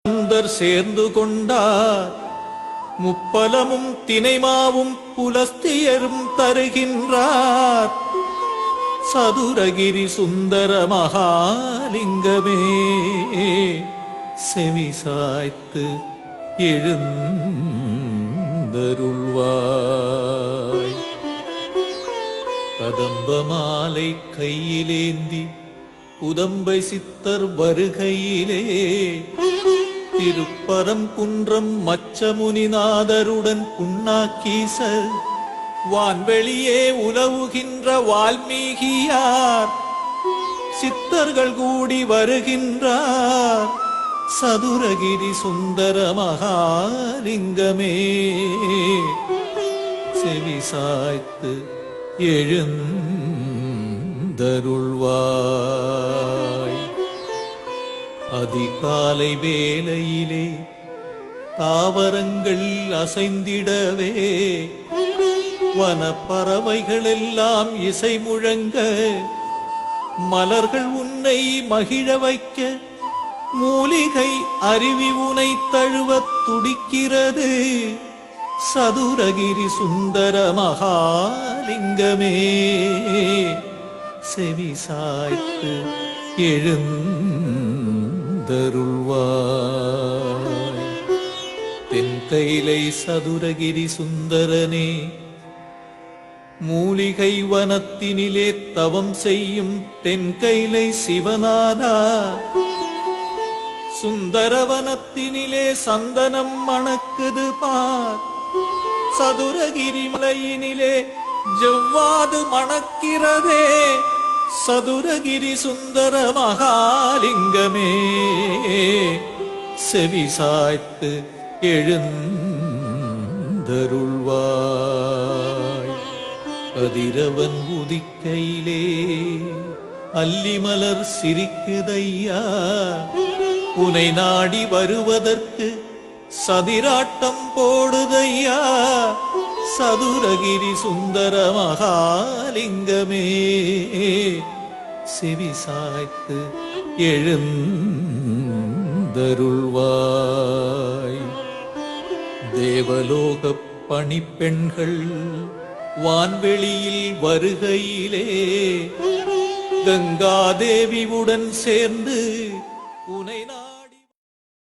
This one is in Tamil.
சுந்தர் சேர்ந்து கொண்டார். முப்பலமும் தினைமாவும் புலஸ்தியரும் தருகின்றார். சதுரகிரி சுந்தர மகாலிங்கமே செவிசாய்த்து எழுந்தருள்வாய். கதம்ப மாலை கையிலேந்தி உதம்பை சித்தர் வருகையிலே திருப்பரம் குன்றம் மச்சமுனிநாதருடன் புண்ணாக்கீசர் வான்வெளியே உலவுகின்ற வால்மீகியார் சித்தர்கள் கூடி வருகின்றார். சதுரகிரி சுந்தர மகாலிங்கமே செவிசாய்த்து எழுந்தருள்வாய். அதிகாலை வேளையிலே தாவரங்கள் அசைந்திடவே வனப்பறவைகள் எல்லாம் இசை முழங்க மலர்கள் உன்னை மகிழ வைக்க மூலிகை அருவி உனை தழுவத் துடிக்கிறது. சதுரகிரி சுந்தர மகாலிங்கமே செவிசாய்த்து எழுந்தருள்வாய். தென்கைலை சதுரகிரி சுந்தரனே மூலிகை வனத்தினிலே தவம் செய்யும் தென்கைலை சிவனானா சுந்தரவனத்தினிலே சந்தனம் மணக்குது பார். சதுரகிரி மலையினிலே ஜவ்வாது மணக்கிறதே. சதுரகிரி சுந்தர மகாலிங்கமே செவிசாய்த்து எழுந்தருள்வாய். கதிரவன் உதிக்கையிலே அல்லிமலர் சிரிக்குதையா உனை நாடி வருவதற்கு சதிராட்டம் போடுதையா. சதுரகிரி சுந்தர மகாலிங்கமே செவிசாய்த்து எழுந்தருள்வாய். தேவலோக பணிப்பெண்கள் வான்வெளியில் வருகையிலே கங்காதேவியுடன் சேர்ந்து